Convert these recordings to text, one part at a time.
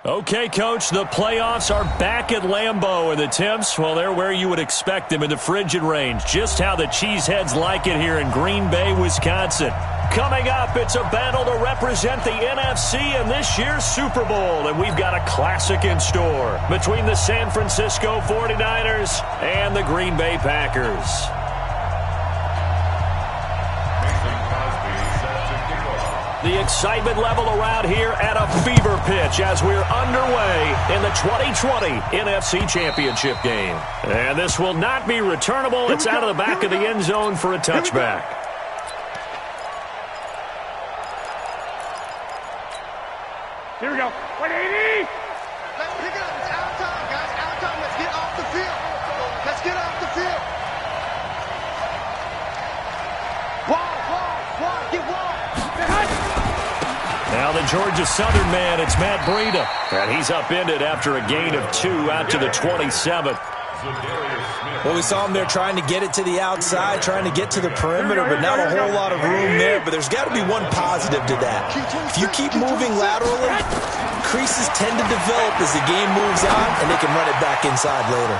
Okay, Coach, the playoffs are back at Lambeau, and the temps, well, they're where you would expect them in the frigid range. Just how the Cheeseheads like it here in Green Bay, Wisconsin. Coming up, it's a battle to represent the NFC in this year's Super Bowl, and we've got a classic in store between the San Francisco 49ers and the Green Bay Packers. The excitement level around here at a fever pitch as we're underway in the 2020 NFC Championship game. And this will not be returnable. It's out of the back of the end zone for a touchback. Here we go. 180. Let's pick it up. It's out of time, guys. Out of time. Let's get off the field. Let's get off the field. Wall. Get wall. Now the Georgia Southern man, it's Matt Breida. And he's upended after a gain of 2 out to the 27. Well, we saw him there trying to get it to the outside, trying to get to the perimeter, but not a whole lot of room there. But there's got to be one positive to that. If you keep moving laterally, creases tend to develop as the game moves on, and they can run it back inside later.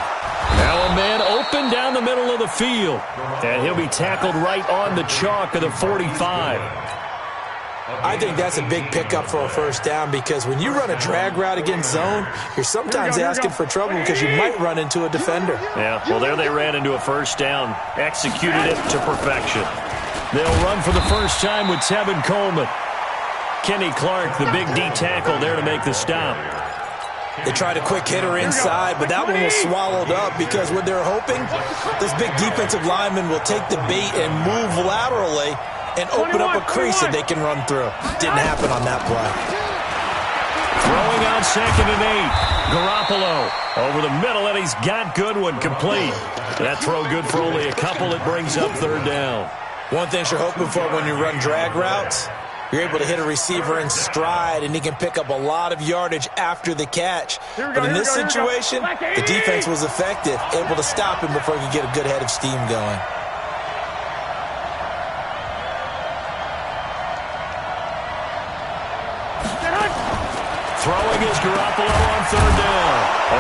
Now a man open down the middle of the field. And he'll be tackled right on the chalk of the 45. I think that's a big pickup for a first down because when you run a drag route against zone, you're sometimes asking for trouble because you might run into a defender. Yeah, well, there they ran into a first down, executed it to perfection. They'll run for the first time with Tevin Coleman. Kenny Clark, the big D tackle there to make the stop. They tried a quick hitter inside, but that one was swallowed up because what they're hoping, this big defensive lineman will take the bait and move laterally and open up a crease that they can run through. Didn't happen on that play. Throwing on 2nd and 8. Garoppolo over the middle, and he's got Goodwin complete. That throw good for only a couple. It brings up 3rd down. One thing you're hoping for when you run drag routes, you're able to hit a receiver in stride, and he can pick up a lot of yardage after the catch. But in this situation, the defense was effective, able to stop him before he could get a good head of steam going. Throwing is Garoppolo on 3rd down.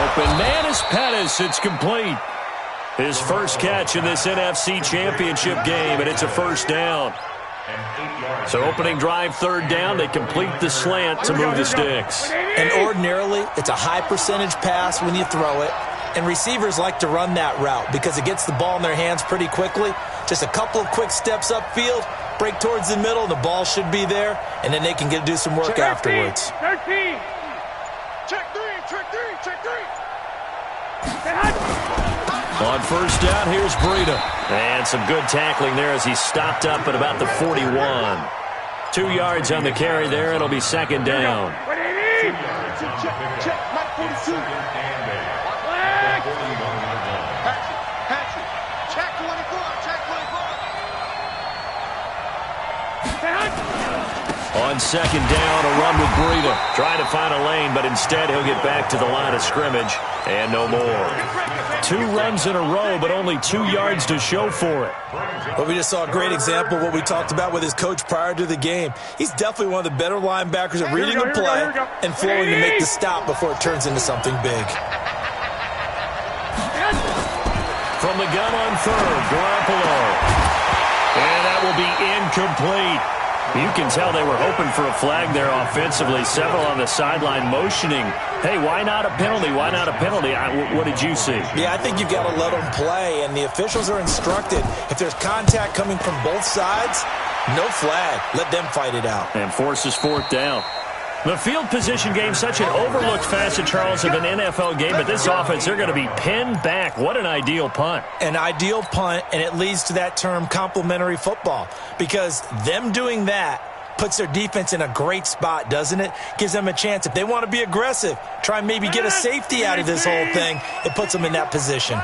Open man is Pettis. It's complete. His first catch in this NFC Championship game, and it's a first down. So opening drive 3rd down, they complete the slant to move the sticks. And ordinarily, it's a high percentage pass when you throw it, and receivers like to run that route because it gets the ball in their hands pretty quickly. Just a couple of quick steps upfield, break towards the middle, the ball should be there, and then they can do some work afterwards. 13. Check three. On first down, here's Breida. And some good tackling there as he stopped up at about the 41. 2 yards on the carry there. It'll be 2nd down. 180. Check. Mike 42. Patrick. Check 24. On 2nd down, a run with Breida. Trying to find a lane, but instead he'll get back to the line of scrimmage. And no more. 2 runs in a row, but only 2 yards to show for it. Well, we just saw a great example of what we talked about with his coach prior to the game. He's definitely one of the better linebackers at reading a play and flowing to make the stop before it turns into something big. From the gun on 3rd, Garoppolo. And that will be incomplete. You can tell they were hoping for a flag there offensively. Several on the sideline motioning, hey, why not a penalty? Why not a penalty? What did you see? Yeah, I think you've got to let them play, and the officials are instructed. If there's contact coming from both sides, no flag. Let them fight it out. And forces 4th down. The field position game, such an overlooked facet, Charles, of an NFL game, but this offense, they're going to be pinned back. What an ideal punt. An ideal punt, and it leads to that term complementary football, because them doing that puts their defense in a great spot, doesn't it? Gives them a chance. If they want to be aggressive, try and maybe get a safety out of this whole thing, it puts them in that position.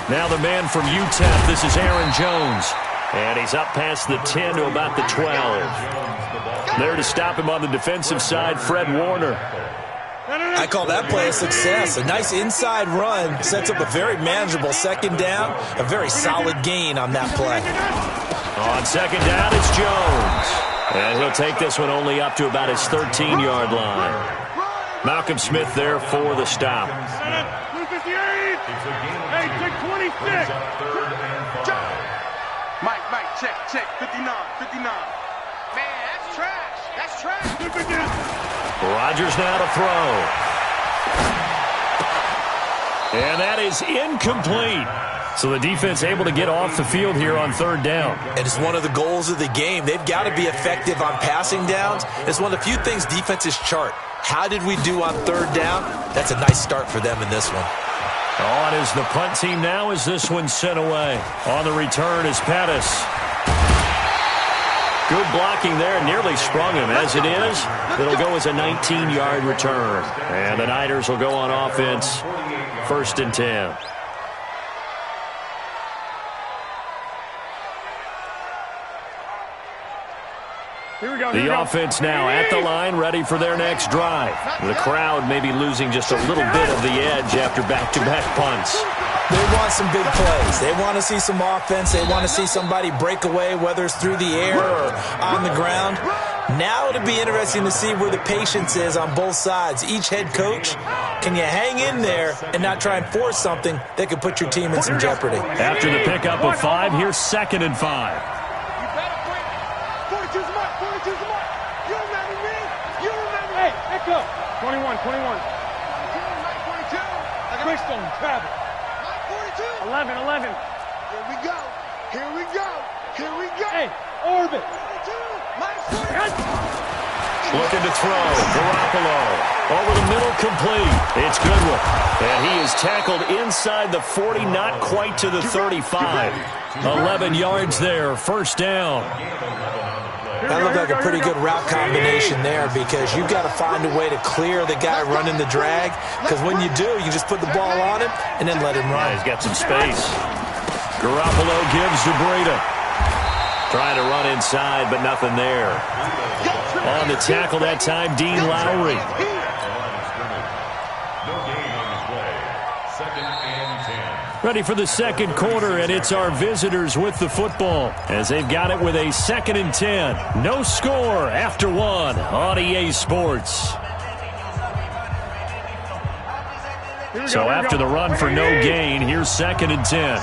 Now the man from UTEP, this is Aaron Jones. And he's up past the 10 to about the 12. There to stop him on the defensive side, Fred Warner. I call that play a success. A nice inside run sets up a very manageable 2nd down, a very solid gain on that play. On 2nd down, it's Jones. And he'll take this one only up to about his 13-yard line. Malcolm Smith there for the stop. 58. Hey, check 26. Mike, check. 59. Man, that's trash. That's trash. Rodgers now to throw. And that is incomplete. So the defense able to get off the field here on third down. And it's one of the goals of the game. They've got to be effective on passing downs. It's one of the few things defenses chart. How did we do on third down? That's a nice start for them in this one. On is the punt team now as this one's sent away. On the return is Pettis. Good blocking there. Nearly sprung him. As it is, it'll go as a 19-yard return. And the Niners will go on offense. 1st and 10. The offense now at the line, ready for their next drive. The crowd may be losing just a little bit of the edge after back-to-back punts. They want some big plays. They want to see some offense. They want to see somebody break away, whether it's through the air or on the ground. Now it'll be interesting to see where the patience is on both sides. Each head coach, can you hang in there and not try and force something that could put your team in some jeopardy? After the pickup of 5, here's 2nd and 5. Hey, let's go. 21. Crystal, travel. 11. Here we go. Hey, orbit. Looking to throw. Garoppolo. Over the middle, complete. It's Goodwin. And he is tackled inside the 40, not quite to the 35. 11 yards there, 1st down. That looked like a pretty good route combination there because you've got to find a way to clear the guy running the drag, because when you do, you just put the ball on him and then let him run. He's got some space. Garoppolo gives to Breida. Trying to run inside, but nothing there. On the tackle that time, Dean Lowry. Ready for the 2nd quarter, and it's our visitors with the football as they've got it with a 2nd and 10. No score after 1 on EA Sports. So after the run for no gain, here's 2nd and 10.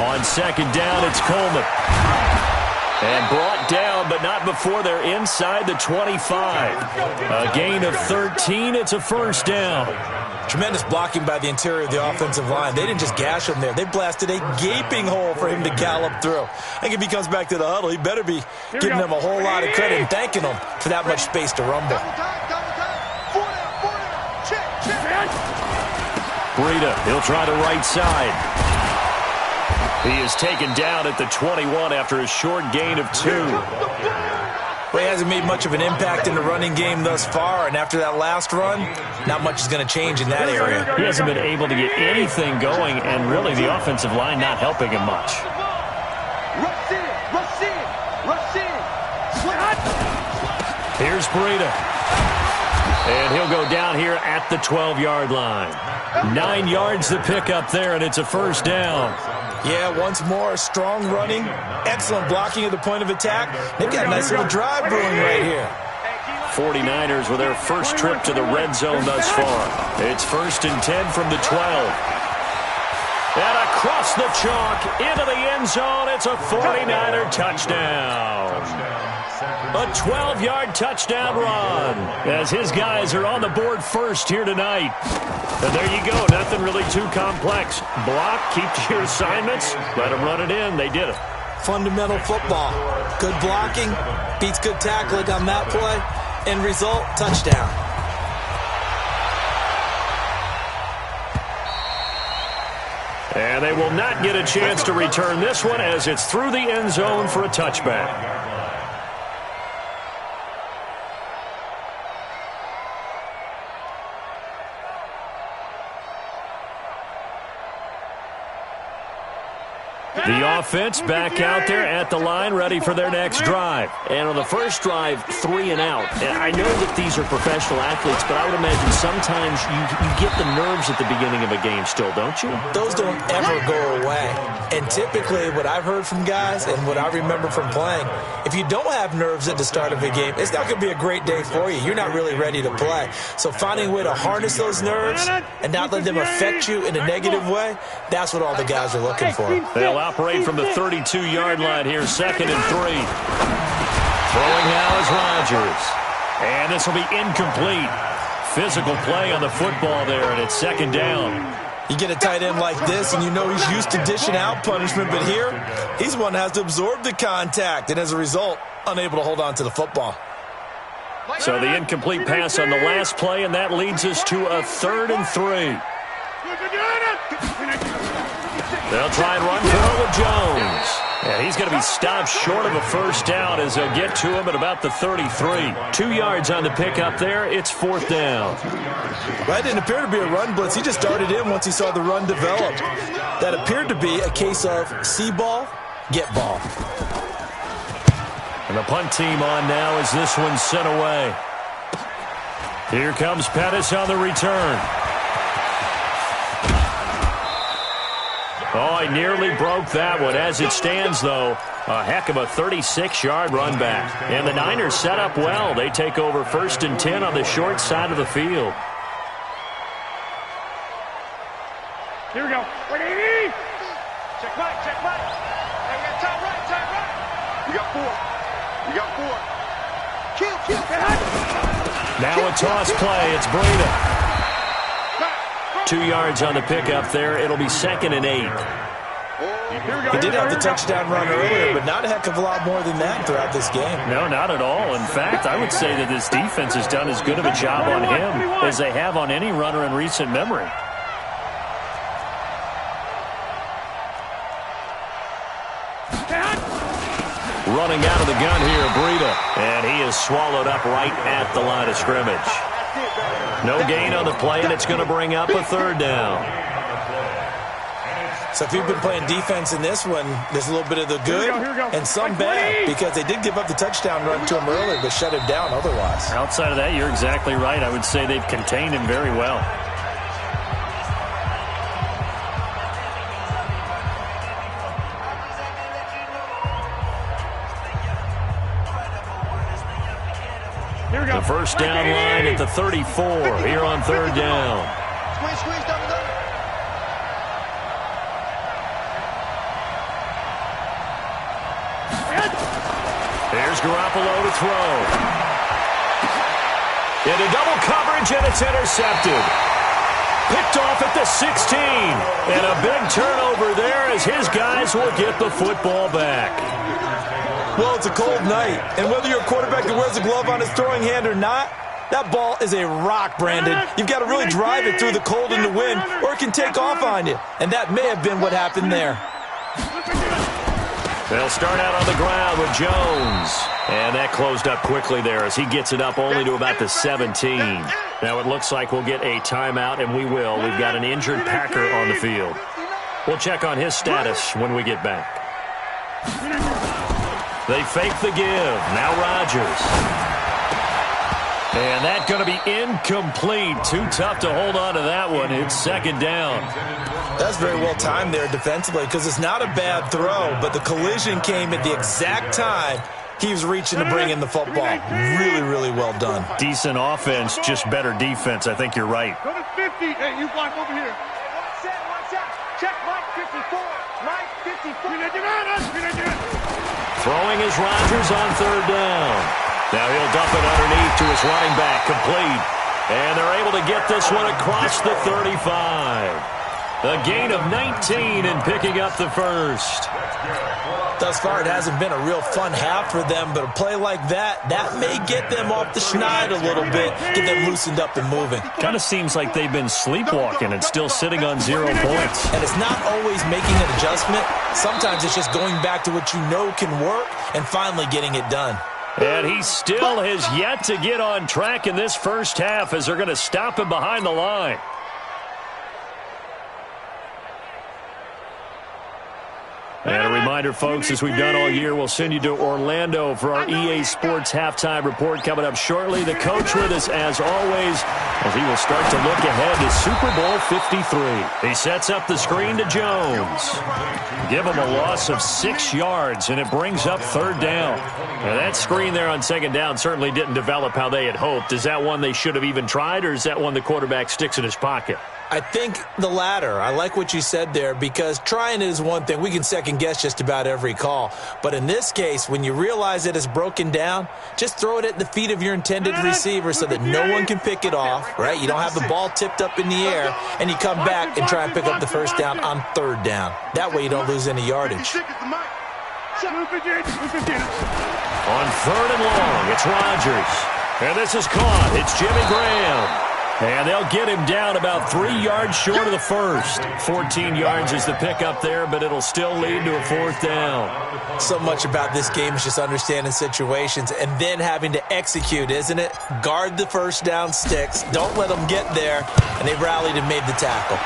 On 2nd down, it's Coleman. And brought down, but not before they're inside the 25. A gain of 13. It's a 1st down. Tremendous blocking by the interior of the offensive line. They didn't just gash him there. They blasted a gaping hole for him to gallop through. I think if he comes back to the huddle, he better be giving them a whole lot of credit and thanking them for that much space to rumble. Breida, he'll try the right side. He is taken down at the 21 after a short gain of 2. Well, he hasn't made much of an impact in the running game thus far, and after that last run, not much is going to change in that area. He hasn't been able to get anything going, and really the offensive line not helping him much. Here's Breida. And he'll go down here at the 12-yard line. 9 yards to pick up there, and it's a 1st down. Yeah, once more, strong running, excellent blocking at the point of attack. They've got a nice little drive brewing right here. 49ers with their first trip to the red zone thus far. It's 1st and 10 from the 12. And across the chalk, into the end zone, it's a 49er touchdown. A 12-yard touchdown run as his guys are on the board first here tonight. And there you go. Nothing really too complex. Block, keep to your assignments, let them run it in. They did it. Fundamental football. Good blocking, beats good tackling on that play. End result, touchdown. And they will not get a chance to return this one as it's through the end zone for a touchback. The offense back out there at the line, ready for their next drive. And on the first drive, 3 and out. And I know that these are professional athletes, but I would imagine sometimes you get the nerves at the beginning of a game still, don't you? Those don't ever go away. And typically what I've heard from guys and what I remember from playing, if you don't have nerves at the start of a game, it's not going to be a great day for you. You're not really ready to play. So finding a way to harness those nerves and not let them affect you in a negative way, that's what all the guys are looking for. They'll operate from the 32-yard line here, 2nd and 3. Throwing now is Rodgers. And this will be incomplete. Physical play on the football there, and it's 2nd down. You get a tight end like this, and you know he's used to dishing out punishment, but here, he's one that has to absorb the contact, and as a result, unable to hold on to the football. So the incomplete pass on the last play, and that leads us to a 3rd and 3. They'll try and run for it with Jones. And he's going to be stopped short of a first down as they'll get to him at about the 33. 2 yards on the pickup there. It's 4th down. Well, it didn't appear to be a run blitz. He just darted in once he saw the run develop. That appeared to be a case of see ball, get ball. And the punt team on now as this one's sent away. Here comes Pettis on the return. Oh, I nearly broke that one. As it stands, though, a heck of a 36-yard run back. And the Niners set up well. They take over 1st and 10 on the short side of the field. Here we go. Ready? Check right, check right. Hey, you got top right, top right. You got 4. You got 4. Kill. Now a toss play. It's Breida. 2 yards on the pickup there. It'll be 2nd and 8. He did have the touchdown run earlier, but not a heck of a lot more than that throughout this game. No, not at all. In fact, I would say that this defense has done as good of a job on him as they have on any runner in recent memory. Running out of the gun here, Breida. And he is swallowed up right at the line of scrimmage. No gain on the play, and it's going to bring up a 3rd down. So if you've been playing defense in this one, there's a little bit of the good and some bad, because they did give up the touchdown run to him earlier, but shut him down otherwise. Outside of that, you're exactly right. I would say they've contained him very well. The first down line at the 34 here on 3rd down. Squeeze, double. There's Garoppolo to throw. Into double coverage, and it's intercepted. Picked off at the 16. And a big turnover there as his guys will get the football back. Well, it's a cold night, and whether you're a quarterback that wears a glove on his throwing hand or not, that ball is a rock, Brandon. You've got to really drive it through the cold and the wind, or it can take off on you. And that may have been what happened there. They'll start out on the ground with Jones. And that closed up quickly there as he gets it up only to about the 17. Now it looks like we'll get a timeout, and we will. We've got an injured Packer on the field. We'll check on his status when we get back. They fake the give. Now Rodgers. And that's going to be incomplete. Too tough to hold on to that one. It's 2nd down. That's very well timed there defensively, because it's not a bad throw, but the collision came at the exact time he was reaching to bring in the football. Really, really well done. Decent offense, just better defense. I think you're right. Go to 50. Hey, you block over here. Watch out. Check Mike 54. Mike 54. Throwing is Rodgers on 3rd down. Now he'll dump it underneath to his running back, complete. And they're able to get this one across the 35. A gain of 19 and picking up the first. Thus far, it hasn't been a real fun half for them, but a play like that may get them off the schneid a little bit, get them loosened up and moving. Kind of seems like they've been sleepwalking and still sitting on 0 points. And it's not always making an adjustment. Sometimes it's just going back to what you know can work and finally getting it done. And he still has yet to get on track in this first half as they're going to stop him behind the line. And a reminder, folks, as we've done all year, we'll send you to Orlando for our EA Sports halftime report coming up shortly. The coach with us, as always, as he will start to look ahead to Super Bowl 53. He sets up the screen to Jones. Give him a loss of 6 yards, and it brings up 3rd down. Now, that screen there on 2nd down certainly didn't develop how they had hoped. Is that one they should have even tried, or is that one the quarterback sticks in his pocket? I think the latter. I like what you said there, because trying it is one thing. We can second-guess just about every call. But in this case, when you realize it is broken down, just throw it at the feet of your intended receiver so that no one can pick it off, right? You don't have the ball tipped up in the air, and you come back and try and pick up the 1st down on 3rd down. That way you don't lose any yardage. On 3rd and long, it's Rodgers. And this is caught. It's Jimmy Graham. And they'll get him down about 3 yards short of the 1st. 14 yards is the pickup there, but it'll still lead to a 4th down. So much about this game is just understanding situations and then having to execute, isn't it? Guard the 1st down sticks. Don't let them get there. And they rallied and made the tackle.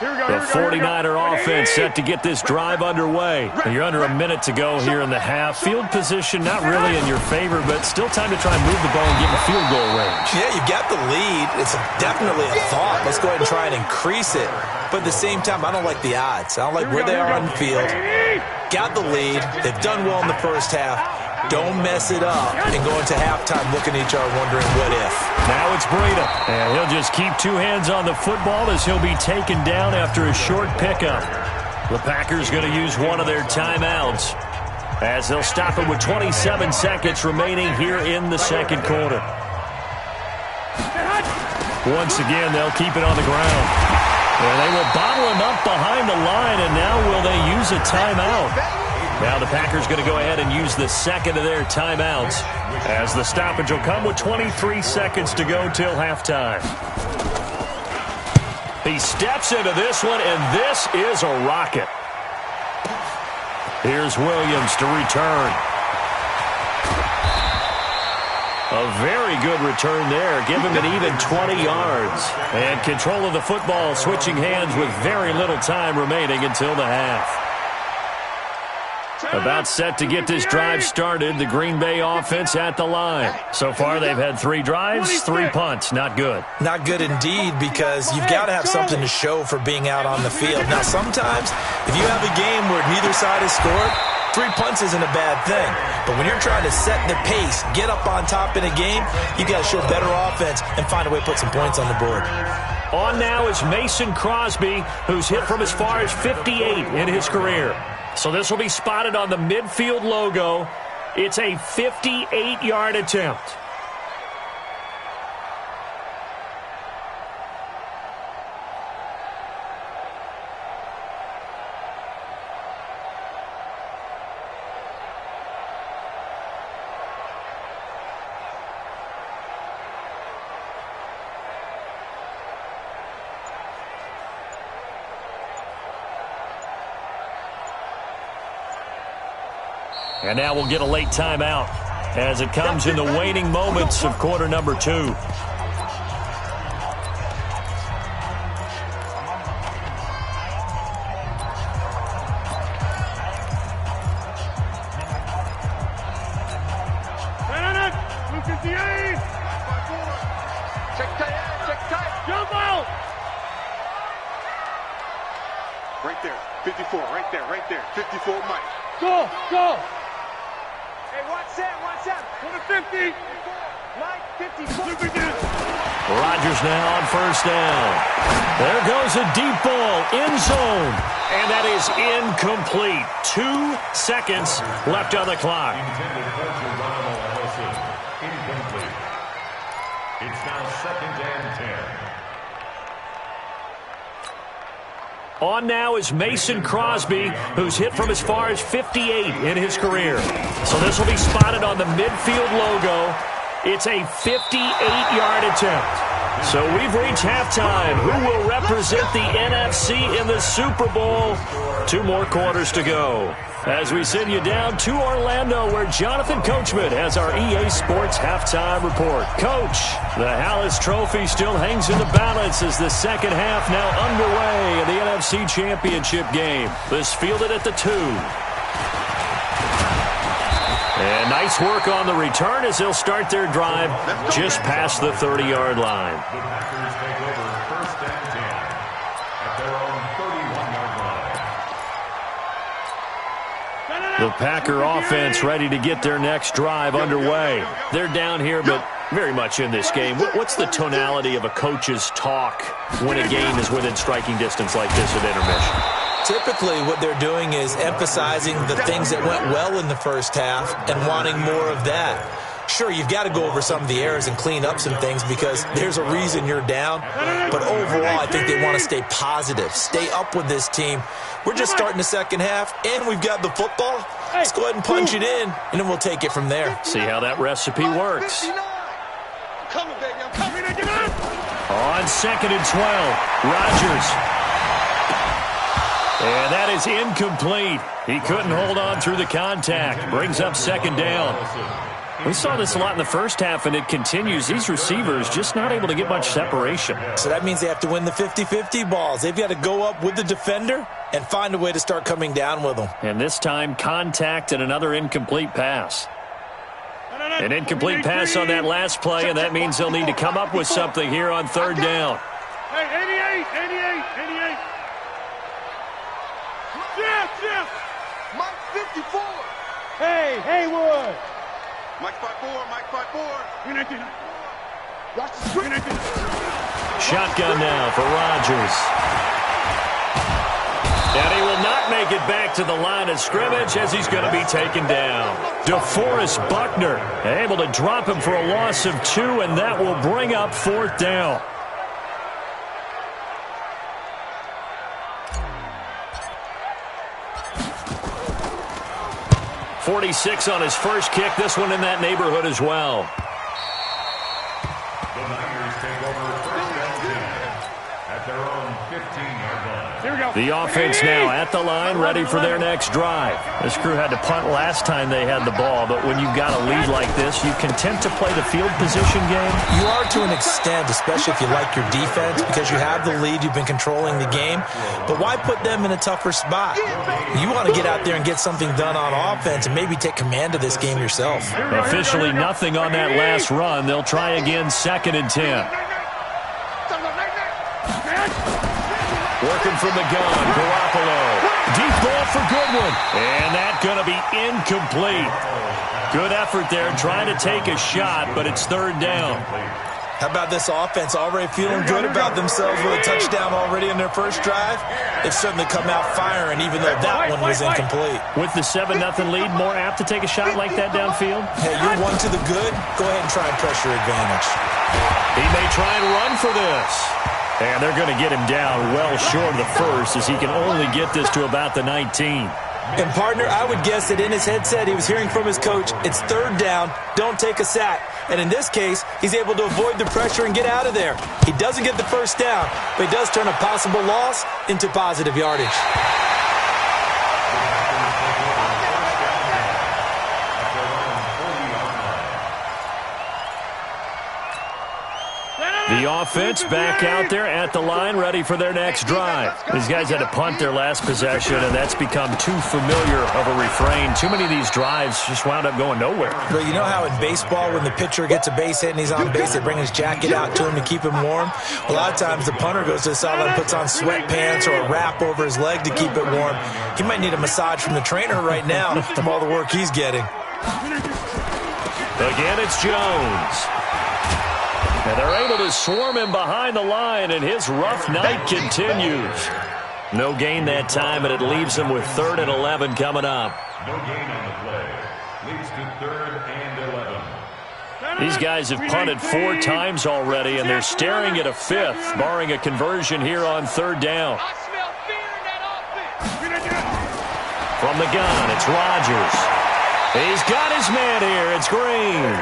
The 49er offense set to get this drive underway. You're under a minute to go here in the half. Field position not really in your favor, but still time to try and move the ball and get in field goal range. Yeah, you got the lead. It's definitely a thought. Let's go ahead and try and increase it. But at the same time, I don't like the odds. I don't like where they are on the field. Got the lead. They've done well in the 1st half. Don't mess it up and go into halftime looking at each other wondering what if. Now it's Breida, and he'll just keep 2 hands on the football as he'll be taken down after a short pickup. The Packers going to use one of their timeouts as they'll stop it with 27 seconds remaining here in the 2nd quarter. Once again, they'll keep it on the ground. And they will bottle him up behind the line, and now will they use a timeout? Now the Packers going to go ahead and use the 2nd of their timeouts as the stoppage will come with 23 seconds to go till halftime. He steps into this one, and this is a rocket. Here's Williams to return. A very good return there. Give him an even 20 yards. And control of the football, switching hands with very little time remaining until the half. About set to get this drive started. The Green Bay offense at the line. So far, they've had 3 drives, 3 punts. Not good. Not good indeed, because you've got to have something to show for being out on the field. Now, sometimes, if you have a game where neither side has scored, 3 punts isn't a bad thing. But when you're trying to set the pace, get up on top in a game, you got to show better offense and find a way to put some points on the board. On now is Mason Crosby, who's hit from as far as 58 in his career. So this will be spotted on the midfield logo. It's a 58-yard attempt. And now we'll get a late timeout as it comes in the waning moments of quarter number 2. Right there, 54, right there, 54, Mike. Go, go. Hey, watch that. 150. Mike, 54. Rodgers now on 1st down. There goes a deep ball, end zone. And that is incomplete. 2 seconds left on the clock. Incomplete. It's now 2nd and 10. On now is Mason Crosby, who's hit from as far as 58 in his career. So this will be spotted on the midfield logo. It's a 58-yard attempt. So we've reached halftime. Who will represent the NFC in the Super Bowl? 2 more quarters to go. As we send you down to Orlando, where Jonathan Coachman has our EA Sports halftime report. Coach, the Hallis Trophy still hangs in the balance as the second half now underway in the NFC Championship game. This fielded at the 2. And nice work on the return as they'll start their drive just past the 30-yard line. The Packers take over 1st and 10 at their own 31-yard line. The Packer offense ready to get their next drive underway. They're down here, but very much in this game. What's the tonality of a coach's talk when a game is within striking distance like this at intermission? Typically, what they're doing is emphasizing the things that went well in the first half and wanting more of that. Sure, you've got to go over some of the errors and clean up some things because there's a reason you're down. But overall, I think they want to stay positive, stay up with this team. We're just starting the second half, and we've got the football. Let's go ahead and punch it in, and then we'll take it from there. See how that recipe works. I'm coming, baby. I'm coming. On 2nd and 12, Rodgers. And that is incomplete. He couldn't hold on through the contact. Brings up 2nd down. We saw this a lot in the first half, and it continues. These receivers just not able to get much separation. So that means they have to win the 50-50 balls. They've got to go up with the defender and find a way to start coming down with them. And this time, contact and another incomplete pass. An incomplete pass on that last play, and that means they'll need to come up with something here on 3rd down. Hey, 88. Jeff. Mike 54. Hey, Haywood. Mike 54. Watch the screen. Shotgun now for Rodgers. And he will not make it back to the line of scrimmage as he's going to be taken down. DeForest Buckner able to drop him for a loss of 2, and that will bring up 4th down. .46 on his first kick. This one in that neighborhood as well. The Niners take over 1st and 10 at their own 15-yard line. Here we go. The offense now at the line, ready for their next drive. This crew had to punt last time they had the ball, but when you've got a lead like this, you content to play the field position game? You are to an extent, especially if you like your defense, because you have the lead, you've been controlling the game. But why put them in a tougher spot? You want to get out there and get something done on offense and maybe take command of this game yourself. Officially nothing on that last run. They'll try again 2nd and 10. Working from the gun, Garoppolo. Deep ball for Goodwin. And that's going to be incomplete. Good effort there trying to take a shot, but it's 3rd down. How about this offense already feeling good about themselves with a touchdown already in their first drive? They've certainly come out firing, even though that one was incomplete. With the 7-0 lead, more apt to take a shot like that downfield? Hey, you're one to the good. Go ahead and try and pressure advantage. He may try and run for this. And they're going to get him down well short of the first as he can only get this to about the 19. And, partner, I would guess that in his headset he was hearing from his coach, it's 3rd down, don't take a sack. And in this case, he's able to avoid the pressure and get out of there. He doesn't get the 1st down, but he does turn a possible loss into positive yardage. The offense back out there at the line, ready for their next drive. These guys had to punt their last possession, and that's become too familiar of a refrain. Too many of these drives just wound up going nowhere. Well, you know how in baseball, when the pitcher gets a base hit and he's on base, they bring his jacket out to him to keep him warm? A lot of times the punter goes to the sideline, puts on sweatpants or a wrap over his leg to keep it warm. He might need a massage from the trainer right now from all the work he's getting. Again, it's Jones. And they're able to swarm him behind the line, and his rough night continues. No gain that time, and it leaves him with 3rd and 11 coming up. No gain on the play. Leads to 3rd and 11. These guys have punted 4 times already, and they're staring at a 5th, barring a conversion here on 3rd down. From the gun, it's Rodgers. He's got his man here. It's Green.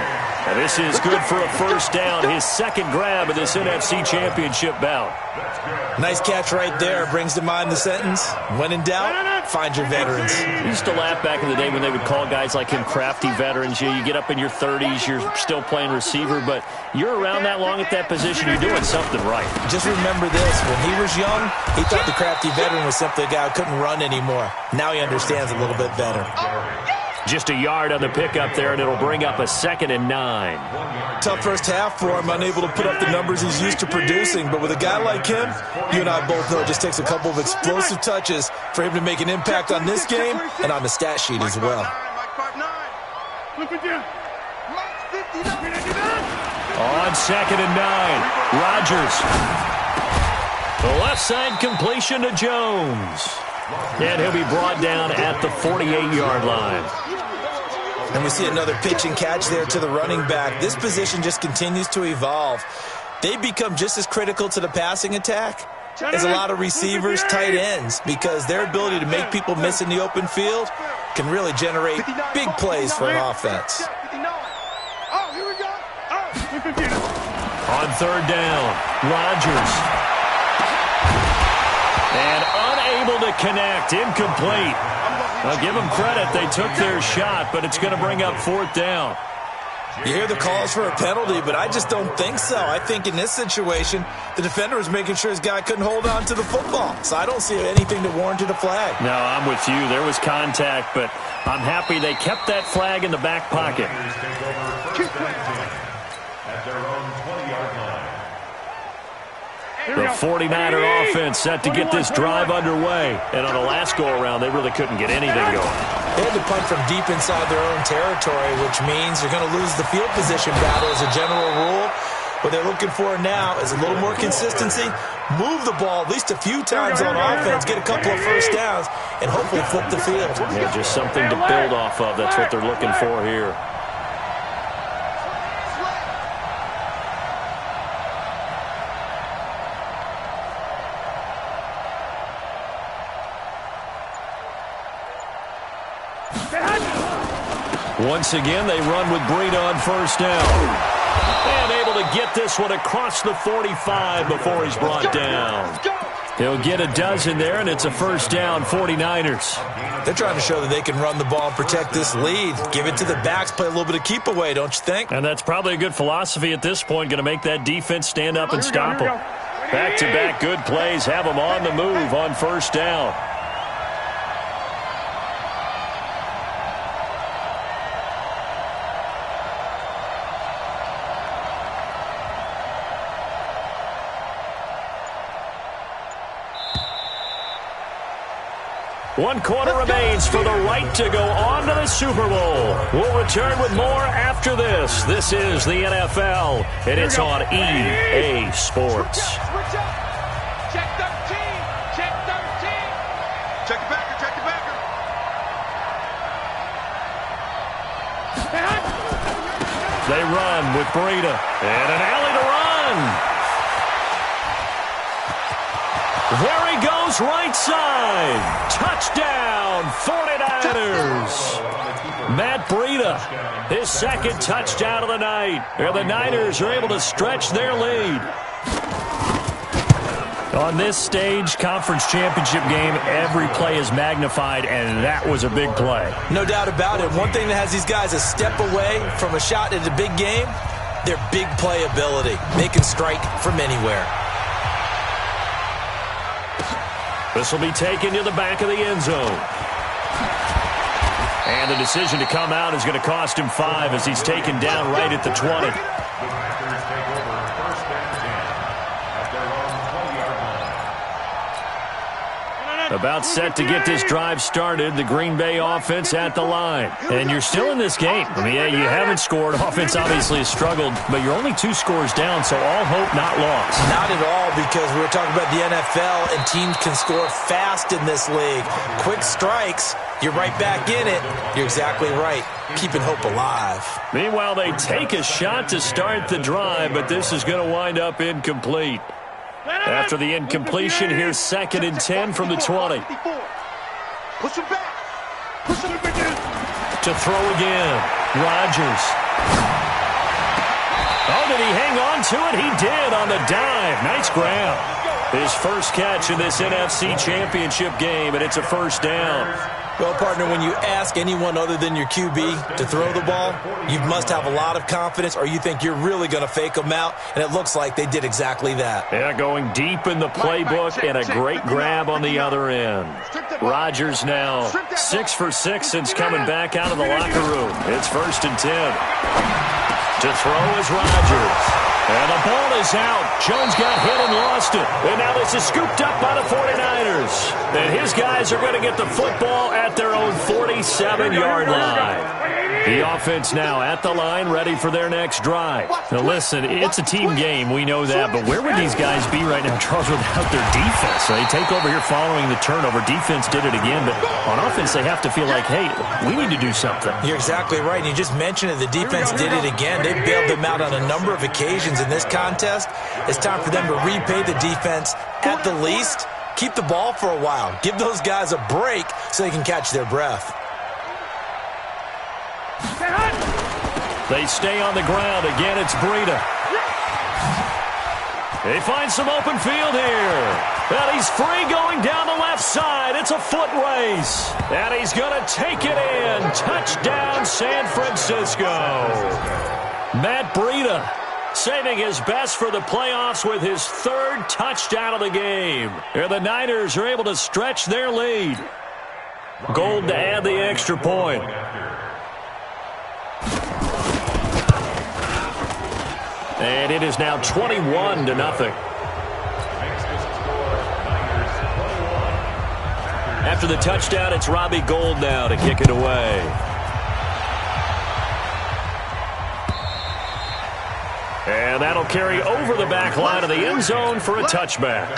And this is good for a first down, his second grab of this NFC Championship bout. Nice catch right there. Brings to mind the sentence, when in doubt, find your veterans. I used to laugh back in the day when they would call guys like him crafty veterans. You get up in your 30s, you're still playing receiver, but you're around that long at that position, you're doing something right. Just remember this, when he was young, he thought the crafty veteran was simply a guy who couldn't run anymore. Now he understands a little bit better. Just a yard on the pickup there, and it'll bring up a 2nd and 9. Tough first half for him, unable to put up the numbers he's used to producing. But with a guy like him, you and I both know it just takes a couple of explosive touches for him to make an impact on this game and on the stat sheet as well. On 2nd and 9, Rodgers. The left side completion to Jones. And he'll be brought down at the 48-yard line. And we see another pitch and catch there to the running back. This position just continues to evolve. They've become just as critical to the passing attack as a lot of receivers, tight ends, because their ability to make people miss in the open field can really generate big plays for an offense. On 3rd down, Rodgers. And unable to connect, incomplete. I'll give them credit. They took their shot, but it's going to bring up 4th down. You hear the calls for a penalty, but I just don't think so. I think in this situation, the defender was making sure his guy couldn't hold on to the football. So I don't see anything that warranted a flag. No, I'm with you. There was contact, but I'm happy they kept that flag in the back pocket. At their own 20-yard line. The 49er offense set to get this drive underway. And on the last go-around, they really couldn't get anything going. They had to punt from deep inside their own territory, which means you're going to lose the field position battle as a general rule. What they're looking for now is a little more consistency, move the ball at least a few times on offense, get a couple of first downs, and hopefully flip the field. Yeah, just something to build off of. That's what they're looking for here. Once again, they run with Breida on 1st down. And able to get this one across the 45 before he's brought down. He'll get a dozen there, and it's a 1st down, 49ers. They're trying to show that they can run the ball and protect this lead. Give it to the backs, play a little bit of keep away, don't you think? And that's probably a good philosophy at this point, going to make that defense stand up and stop them. Back-to-back good plays, have them on the move on 1st down. One quarter remains for the right to go on to the Super Bowl. We'll return with more after this. This is the NFL, and it's on EA Sports. Switch up. Check 13. Check 13. Check the backer. Check the backer. They run with Breida. And an alley to run. There he goes, right side. Touchdown, 49ers. Matt Breida, his 2nd touchdown of the night. And the Niners are able to stretch their lead. On this stage, conference championship game, every play is magnified, and that was a big play. No doubt about it. One thing that has these guys a step away from a shot at a big game, their big play ability. They can strike from anywhere. This will be taken to the back of the end zone. And the decision to come out is going to cost him 5 as he's taken down right at the 20. About set to get this drive started, the Green Bay offense at the line. And you're still in this game. I mean, yeah, you haven't scored. Offense obviously has struggled, but you're only 2 scores down, so all hope not lost. Not at all, because we were talking about the NFL, and teams can score fast in this league. Quick strikes, you're right back in it. You're exactly right. Keeping hope alive. Meanwhile, they take a shot to start the drive, but this is going to wind up incomplete. After the incompletion, here's 2nd and 10 from the 20. Push him back. Push him back. To throw again. Rodgers. Oh, did he hang on to it? He did on the dive. Nice grab. His first catch in this NFC Championship game, and it's a first down. Well, partner, when you ask anyone other than your QB to throw the ball, you must have a lot of confidence, or you think you're really going to fake them out, and it looks like they did exactly that. Yeah, going deep in the playbook, and a great grab on the other end. Rodgers now 6 for 6 since coming back out of the locker room. It's 1st and 10. To throw is Rodgers. And the ball is out. Jones got hit and lost it. And now this is scooped up by the 49ers. And his guys are going to get the football at their own 47-yard line. The offense now at the line, ready for their next drive. Now listen, it's a team game, we know that, but where would these guys be right now, Charles, without their defense? So they take over here following the turnover. Defense did it again, but on offense they have to feel like, hey, we need to do something. You're exactly right. You just mentioned it. The defense did it again. They bailed them out on a number of occasions in this contest. It's time for them to repay the defense at the least. Keep the ball for a while. Give those guys a break so they can catch their breath. They stay on the ground. Again, it's Breida. They find some open field here. And he's free going down the left side. It's a foot race. And he's going to take it in. Touchdown, San Francisco. Matt Breida saving his best for the playoffs with his 3rd touchdown of the game. And the Niners are able to stretch their lead. Gold to add the extra point. And it is now 21-0. After the touchdown, it's Robbie Gould now to kick it away. And that'll carry over the back line of the end zone for a touchback.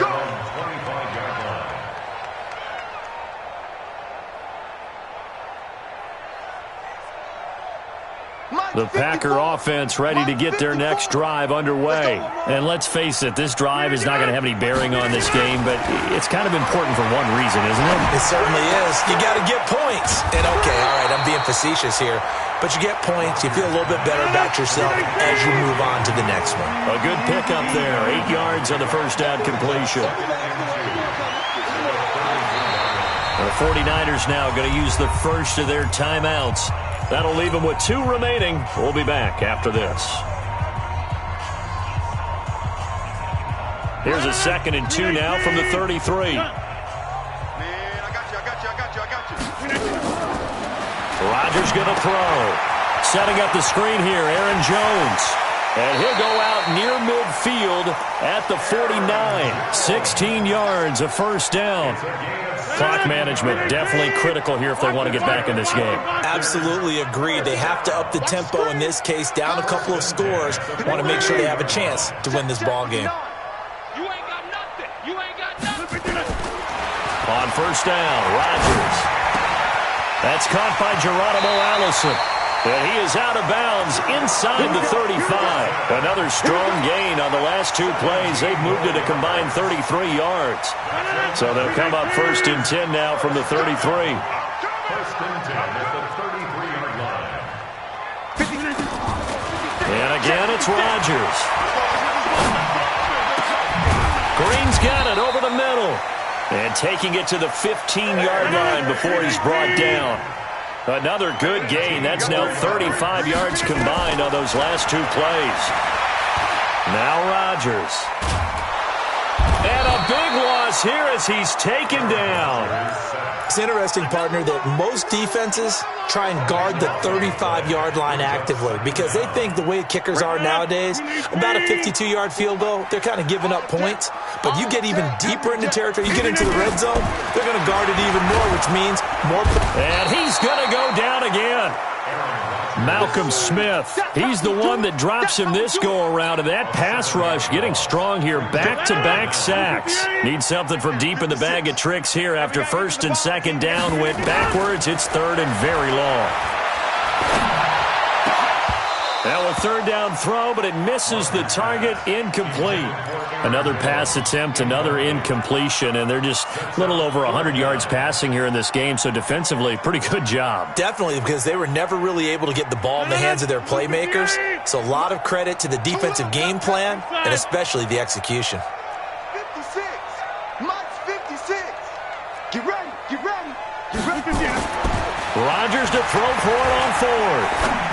The Packer offense ready to get their next drive underway. And let's face it, this drive is not going to have any bearing on this game, but it's kind of important for one reason, isn't it? It certainly is. You got to get points. And okay, all right, I'm being facetious here, but you get points, you feel a little bit better about yourself as you move on to the next one. A good pickup there, 8 yards on the first down completion. The 49ers now going to use the first of their timeouts. That'll leave them with 2 remaining. We'll be back after this. Here's a 2nd and 2 now from the 33. Man, I got you. Rodgers going to throw. Setting up the screen here, Aaron Jones. And he'll go out near midfield at the 49. 16 yards, a first down. Clock management definitely critical here if they want to get back in this game. Absolutely agreed. They have to up the tempo in this case, down a couple of scores. Want to make sure they have a chance to win this ball game. You ain't got nothing. You ain't got nothing. On first down, Rodgers. That's caught by Geronimo Allison. And he is out of bounds inside the 35. Another strong gain on the last 2 plays. They've moved it a combined 33 yards. So they'll come up 1st and 10 now from the 33. 1st and 10 at the 33-yard line. And again, it's Rodgers. Green's got it over the middle. And taking it to the 15-yard line before he's brought down. Another good gain. That's now 35 yards combined on those last 2 plays. Now Rodgers. And a big loss here as he's taken down. It's interesting, partner, that most defenses try and guard the 35-yard line actively because they think the way kickers are nowadays, about a 52-yard field goal, they're kind of giving up points. But you get even deeper into territory, you get into the red zone, they're going to guard it even more, which means more. And he's going to go down again. Malcolm Smith, he's the one that drops him this go-around, and that pass rush getting strong here. Back-to-back sacks. Need something from deep in the bag of tricks here after 1st and 2nd down. Went backwards. It's 3rd and very long. Well, a third down throw, but it misses the target, incomplete. Another pass attempt, another incompletion, and they're just a little over 100 yards passing here in this game, so defensively, pretty good job. Definitely, because they were never really able to get the ball in the hands of their playmakers, so a lot of credit to the defensive game plan, and especially the execution. 56. Mike's 56. Get ready. Get ready. Get ready. Rodgers to throw for it on fourth.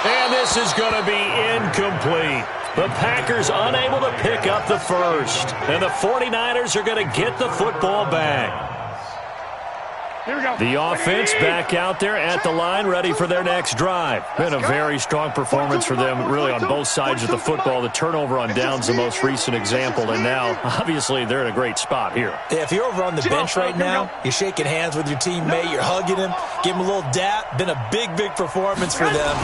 And this is going to be incomplete. The Packers unable to pick up the first. And the 49ers are going to get the football back. The offense back out there at the line, ready for their next drive. Been a very strong performance for them, really, on both sides of the football. The turnover on downs, the most recent example, and now, obviously, they're in a great spot here. Yeah, if you're over on the bench right now, you're shaking hands with your teammate, you're hugging him, give him a little dap. Been a big, big performance for them.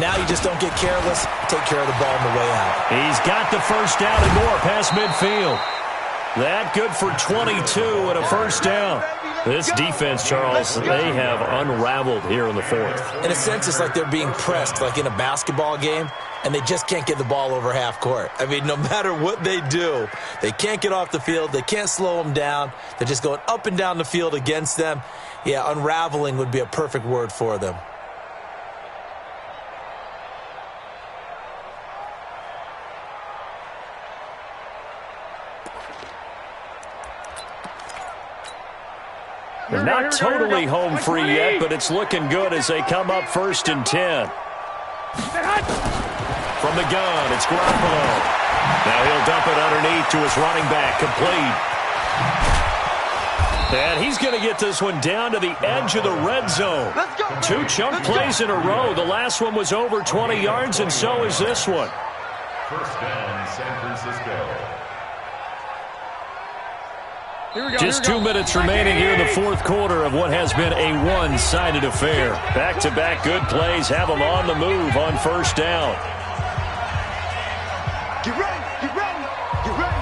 Now you just don't get careless. Take care of the ball on the way out. He's got the first down and more past midfield. That good for 22 and a first down. This defense, Charles, they have unraveled here in the fourth. In a sense, it's like they're being pressed, like in a basketball game, and they just can't get the ball over half court. I mean, no matter what they do, they can't get off the field. They can't slow them down. They're just going up and down the field against them. Yeah, unraveling would be a perfect word for them. They're not totally home free yet, but it's looking good as they come up 1st and 10. From the gun, it's Garoppolo. Now he'll dump it underneath to his running back, complete. And he's going to get this one down to the edge of the red zone. 2 chunk plays in a row. The last one was over 20 yards, and so is this one. First down, San Francisco. Just 2 minutes remaining here in the fourth quarter of what has been a one-sided affair. Back-to-back good plays have them on the move on first down. Get ready. Get ready. Get ready.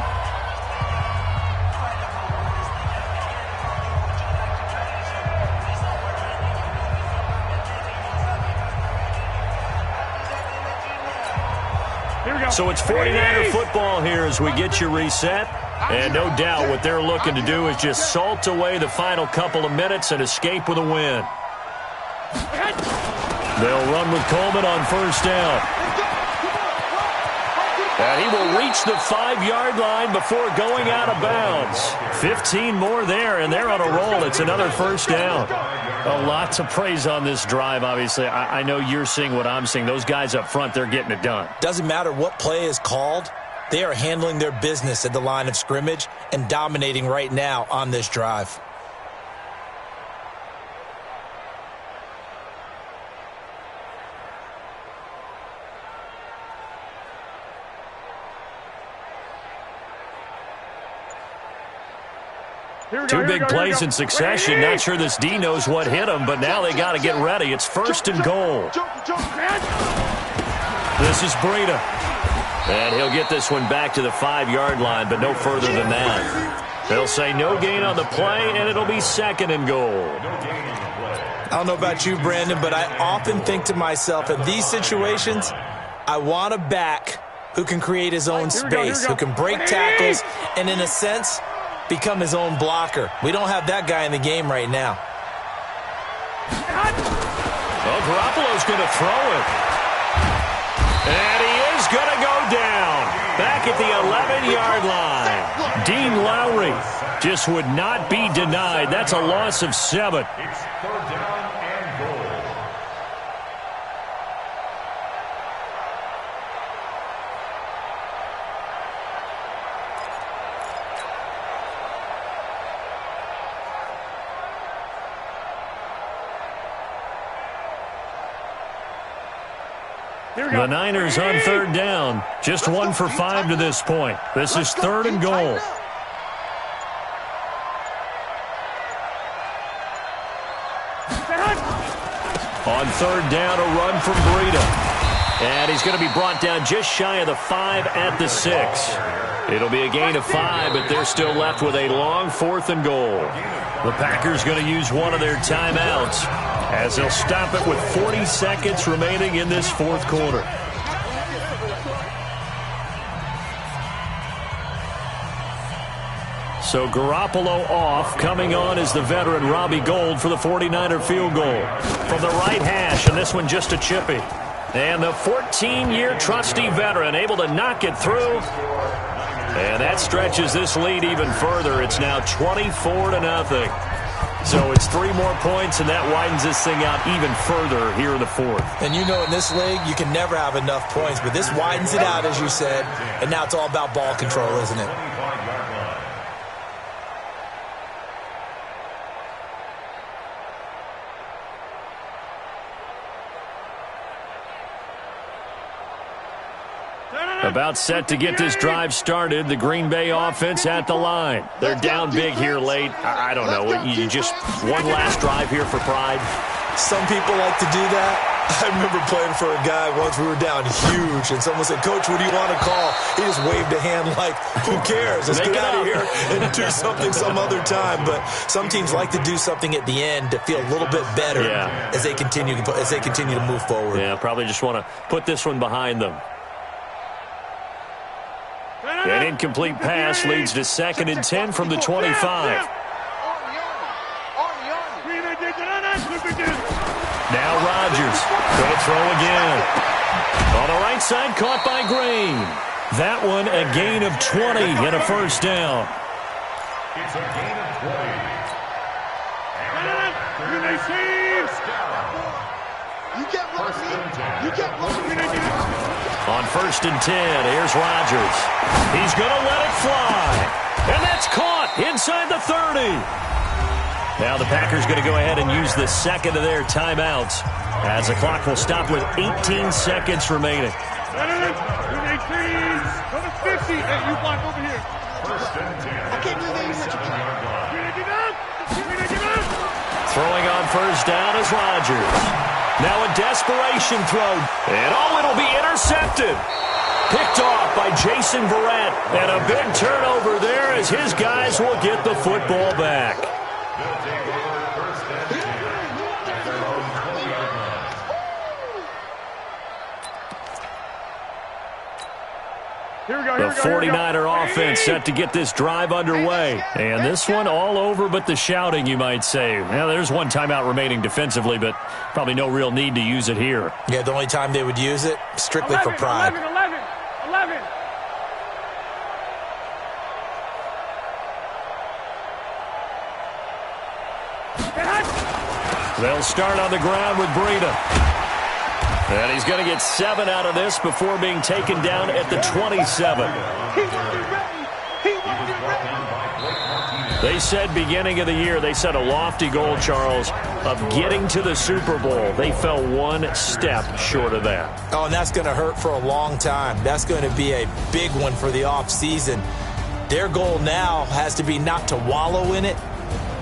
So it's 49er football here as we get you reset. And no doubt what they're looking to do is just salt away the final couple of minutes and escape with a win. They'll run with Coleman on first down. And he will reach the 5-yard line before going out of bounds. 15 more there, and they're on a roll. It's another first down. A lot to praise on this drive, obviously. I know you're seeing what I'm seeing. Those guys up front, they're getting it done. Doesn't matter what play is called. They are handling their business at the line of scrimmage and dominating right now on this drive. Two big plays in succession. Not sure this D knows what hit him, but now they got to get ready. It's 1st and goal. This is Breida. And he'll get this one back to the 5-yard line, but no further than that. They'll say no gain on the play, and it'll be 2nd and goal. I don't know about you, Brandon, but I often think to myself, in these situations, I want a back who can create his own space, who can break tackles, and in a sense, become his own blocker. We don't have that guy in the game right now. Well, Garoppolo's going to throw it. And he is going to go down. Back at the 11-yard line. Dean Lowry just would not be denied. That's a loss of 7. It's 3rd down and goal. The Niners on 3rd down. Just 1 for 5 to this point. This is 3rd and goal. On 3rd down, a run from Breida. And he's going to be brought down just shy of the 5 at the 6. It'll be a gain of 5, but they're still left with a long 4th and goal. The Packers going to use one of their timeouts as they'll stop it with 40 seconds remaining in this 4th quarter. So Garoppolo off. Coming on is the veteran Robbie Gould for the 49er field goal. From the right hash, and this one just a chippy. And the 14-year trusty veteran able to knock it through. And that stretches this lead even further. It's now 24-0. So it's 3 more points, and that widens this thing out even further here in the 4th. And you know in this league, you can never have enough points, but this widens it out, as you said. And now it's all about ball control, isn't it? About set to get this drive started. The Green Bay offense at the line. They're down big here late. I don't know. You just one last drive here for pride. Some people like to do that. I remember playing for a guy once. We were down huge, and someone said, "Coach, what do you want to call?" He just waved a hand like, "Who cares? Let's get out of here and do something some other time." But some teams like to do something at the end to feel a little bit better as they continue to move forward. Yeah, probably just want to put this one behind them. An incomplete pass leads to 2nd and 10 from the 25. Now Rodgers going to throw again. On the right side, caught by Green. That one a gain of 20 and a first down. It's a gain of 20. On 1st and 10, here's Rodgers. He's going to let it fly. And that's caught inside the 30. Now the Packers going to go ahead and use the 2nd of their timeouts as the clock will stop with 18 seconds remaining. Throwing on first down is Rodgers. Now a desperation throw. And it'll be intercepted. Picked off by Jason Verrett. And a big turnover there as his guys will get the football back. They'll take over 1st and 10 at their own 20-yard line. The 49er offense set to get this drive underway. And this one all over but the shouting, you might say. Well, there's one timeout remaining defensively, but probably no real need to use it here. Yeah, the only time they would use it, strictly for pride. 11. They'll start on the ground with Breida. And he's going to get 7 out of this before being taken down at the 27. They said beginning of the year, they set a lofty goal, Charles, of getting to the Super Bowl. They fell one step short of that. Oh, and that's going to hurt for a long time. That's going to be a big one for the offseason. Their goal now has to be not to wallow in it,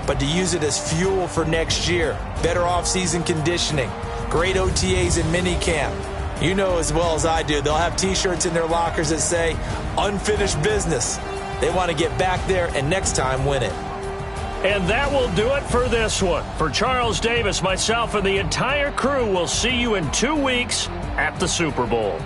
but to use it as fuel for next year. Better offseason conditioning. Great OTAs and minicamp. You know as well as I do, they'll have T-shirts in their lockers that say, unfinished business. They want to get back there and next time win it. And that will do it for this one. For Charles Davis, myself, and the entire crew, we'll see you in 2 weeks at the Super Bowl.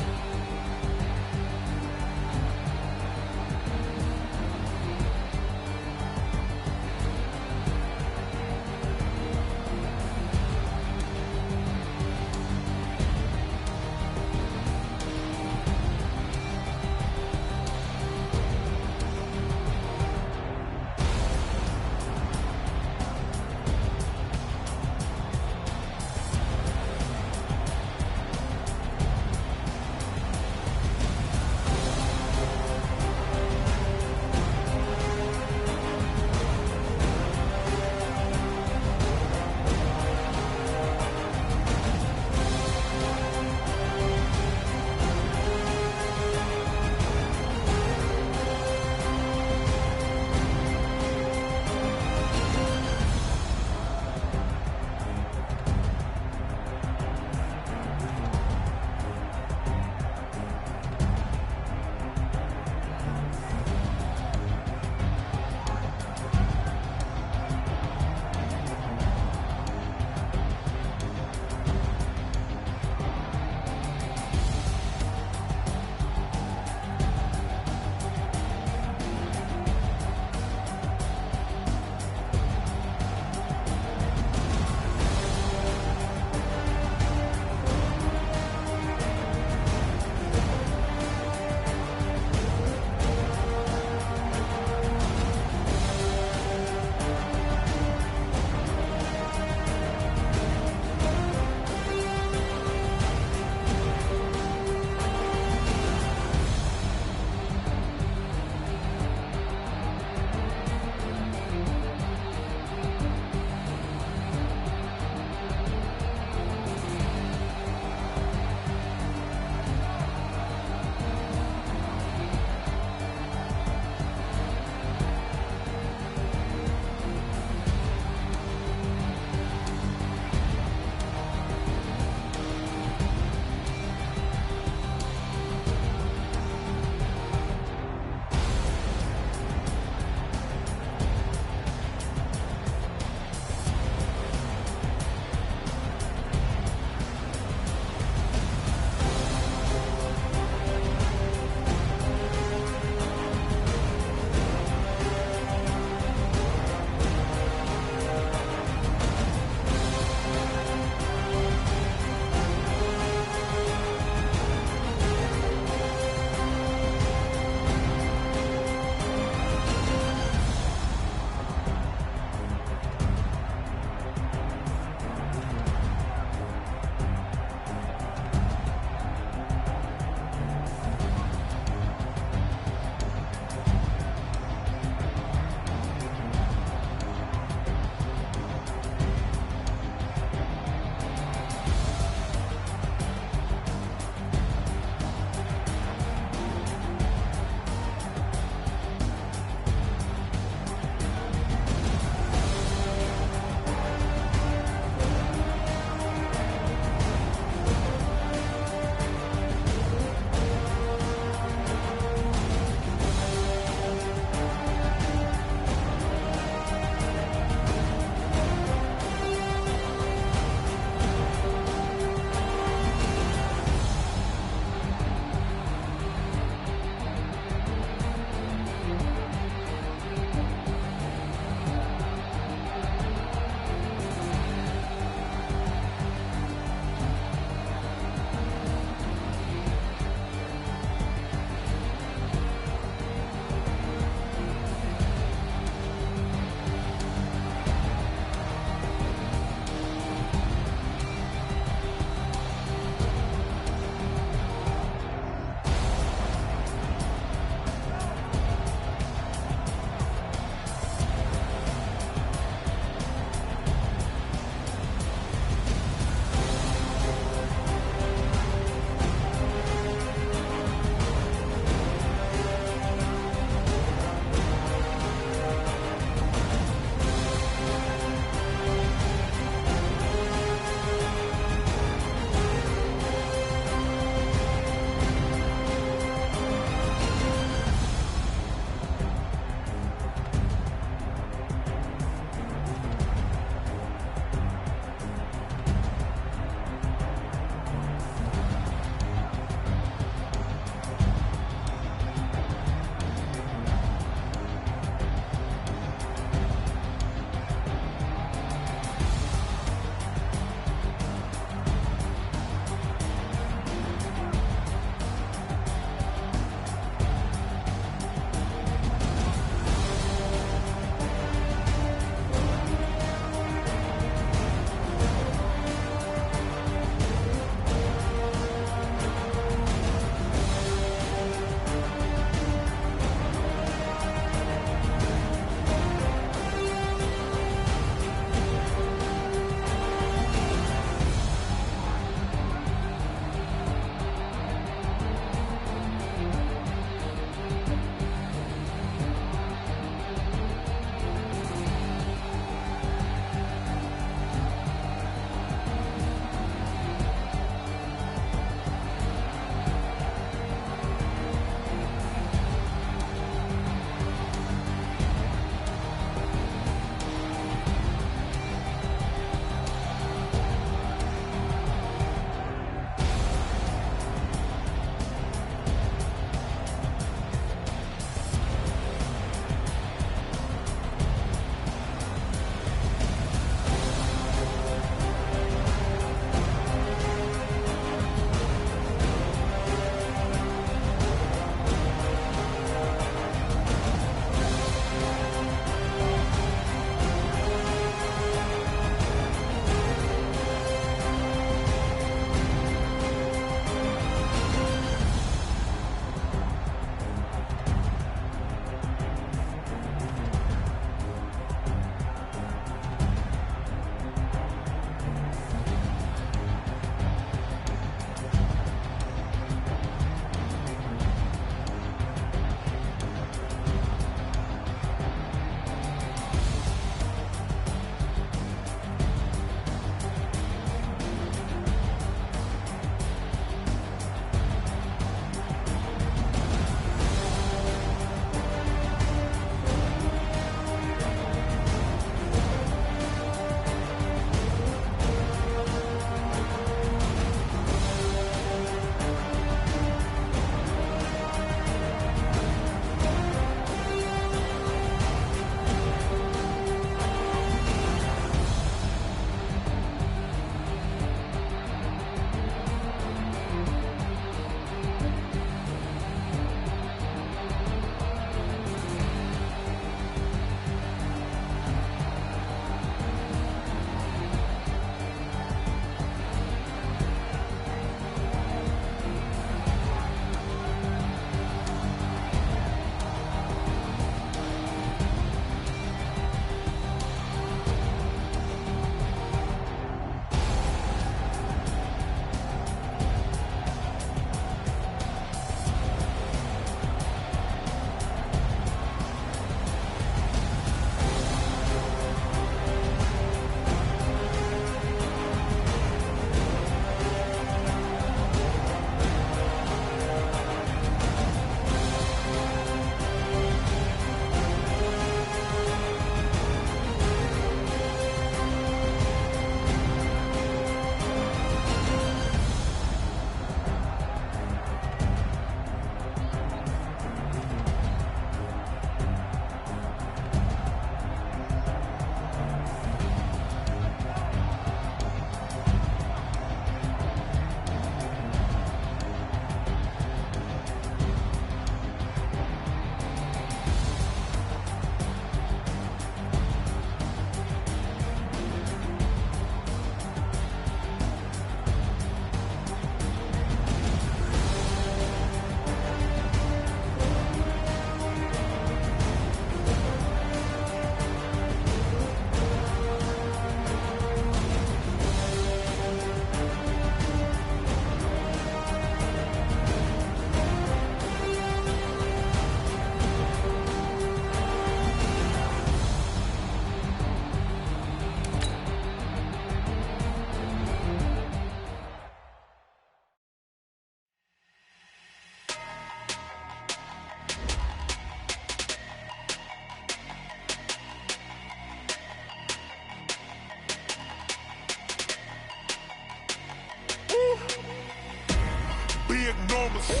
numbers,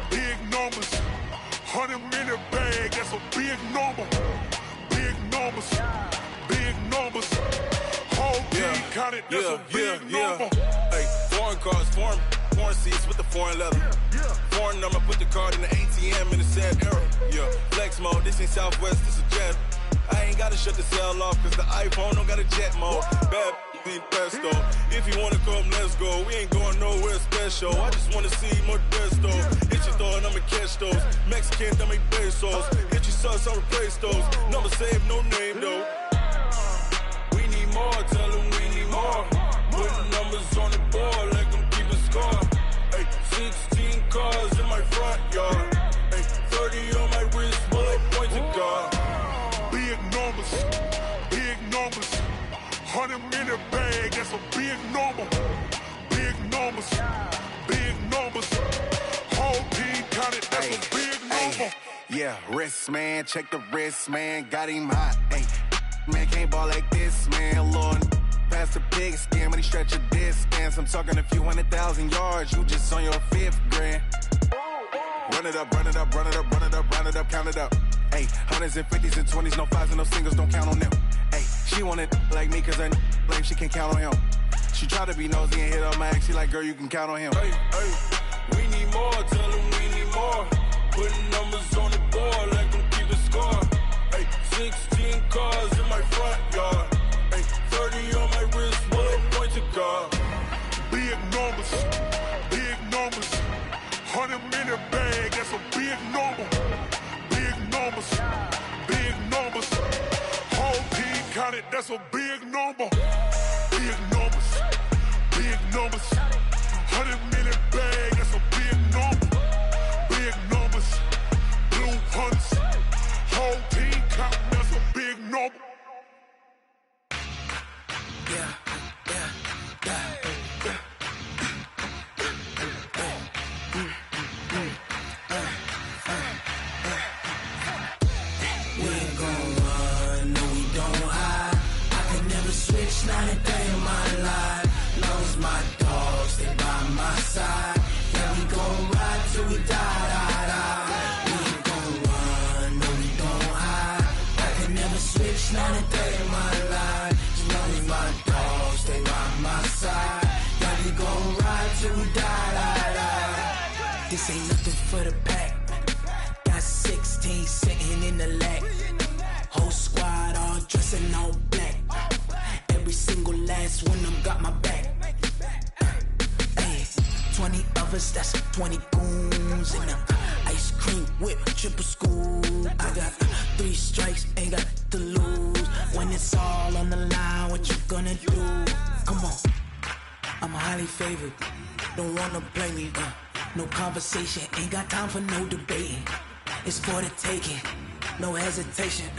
big numbers. 100-minute bag, that's a big number. Big numbers, big numbers. Whole team counted, that's a big number. Hey, foreign cars, foreign seats with the foreign leather. Foreign number, put the card in the ATM in the sad era. Yeah, flex mode, this ain't Southwest, this a jet. I ain't gotta shut the cell off, cause the iPhone don't got a jet mode. Bad need pesto. If you wanna come, let's go. We ain't going nowhere special. I just wanna see more desto. Hit your thought, I'ma catch those. Mexican, that make pesos. Hit your sus, I'll replace those. Number saved, no name though. We need more, tell them we need more. Putting numbers on the board, like them keep a score. Hey, 16 cars in my front yard. Hey, 30 on my wrist, bullet point to God. Big numbers, big numbers. 100-minute bag, that's a big number. Big numbers, big numbers. Whole team counted, that's a big number. Yeah, wrist man, check the wrist man, got him hot. Ay, man can't ball like this, man. Lord, past the pig skin when he stretch a distance. I'm talking a few 100,000 yards, you just on your 5th grand. Run it up, run it up, run it up, run it up, run it up, count it up. Ay, 100s and 50s and 20s, no 5s and no singles, don't count on them. Ay, she want it like me, cause her lame, she can't count on him. She try to be nosy and hit up my ex, she like, girl, you can count on him. Hey, hey, we need more, tell them we need more. Putting numbers on the board, like them keep a score. Ay, 16 cars in my front yard. Ay, 30 on my wrist, bullet point to God. big numbers, big numbers. 100-minute bag, that's a big number. Big numbers, big numbers. Whole team counted, that's a big number. Big numbers, big numbers. 100-minute bag, that's a big number. Big numbers, blue hunts. Whole team counting, that's a big number. Yeah. Switch, not a day in my life. Lost my dogs, they by my side. Yeah, we gon' ride till we die. We ain't gon' run, no, we don't hide. I can never switch, not a day in my life. As long as my dogs, they by my side. Yeah, we gon' ride till we die. This ain't nothing for the pack. Got 16 sitting in the lap. Whole squad all dressing all black. Every single last one of them got my back. Ay, 20 of us, that's 20 goons. And ice cream whip, triple school. I got 3 strikes, ain't got to lose. When it's all on the line, what you gonna do? Come on, I'm highly favored. Don't wanna play me, no conversation. Ain't got time for no debating. It's for the taking, no hesitation.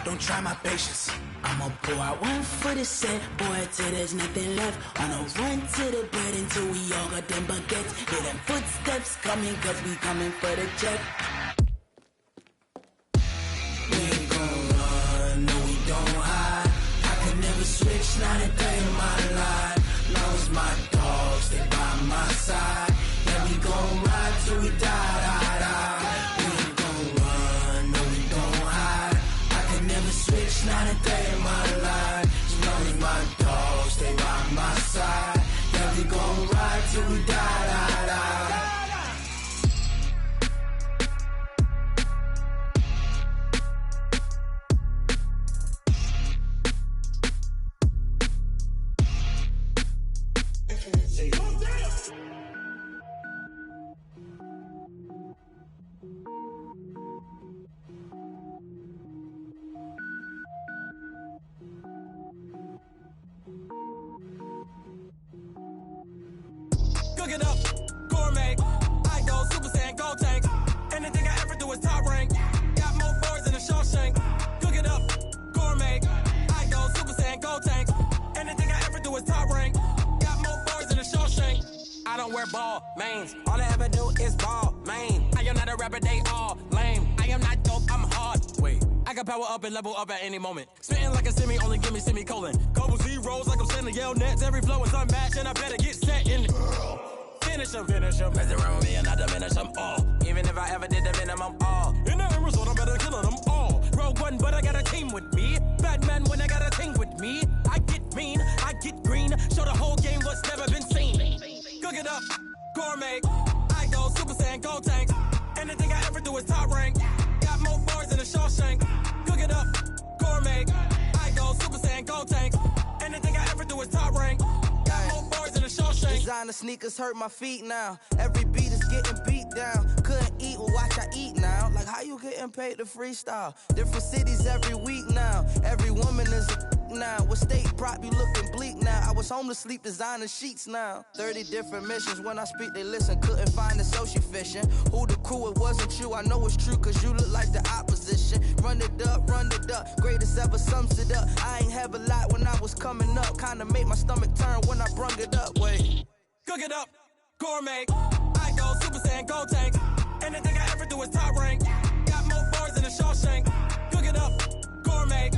Don't try my patience. I'ma pour out one for the set, boy, till there's nothing left. On a run to the bread until we all got them baguettes. Hear them footsteps coming, cause we coming for the check. We ain't gon' run, no, we don't hide. I could never switch, not a day in my life. Lost my dogs, they by my side. Yeah, we gon' ride till we die. We ain't gon' run, no, we don't hide. Never switch, not a day in my life. As long as my dogs stay by my side. Yeah, we gon' ride till we die. Cook it up, gourmet. I go Super Saiyan, gold tank. Anything I ever do is top rank. Got more boards than a Shawshank. Cook it up, gourmet. I go Super Saiyan, gold tank. Anything I ever do is top rank. Got more boards than a Shawshank. I don't wear ball mains. All I ever do is ball main. I am not a rapper, they all lame. I am not dope, I'm hard. Wait, I can power up and level up at any moment. Spitting like a semi, only give me semicolon. Couple zeros like I'm sending yell nets. Every flow is unmatched, and I better get set in. finish them. Mess around with me and I diminish them all. Even if I ever did the minimum, all. In the result, I'm better killing them all. Rogue One, but I got a team with me. Batman when I got a team with me. I get mean, I get green. Show the whole game what's never been seen. Cook it up, gourmet. I go Super Saiyan, Gold Tank. Anything I ever do is top rank. Got more bars than a Shawshank. Cook it up, gourmet. I go Super Saiyan, Gold Tank. Anything I ever do is top rank. Got more bars than a Shawshank. Designer sneakers hurt my feet now. Every beat is getting beat down. Couldn't eat, well watch I eat now. Like how you getting paid to freestyle? Different cities every week now. Every woman is a now. With state prop, you looking bleak now. I was home to sleep designing sheets now. 30 different missions. When I speak, they listen. Couldn't find it, so she fishing. Who the crew? It wasn't you. I know it's true, cause you look like the opposition. Run it up, greatest ever sums it up. I ain't have a lot when I was coming up. Kinda made my stomach turn when I brung it up. Wait. Cook it up, gourmet. I go Super Saiyan, Gold Tank. Anything I ever do is top rank. Got more bars than a Shawshank. Cook it up, gourmet.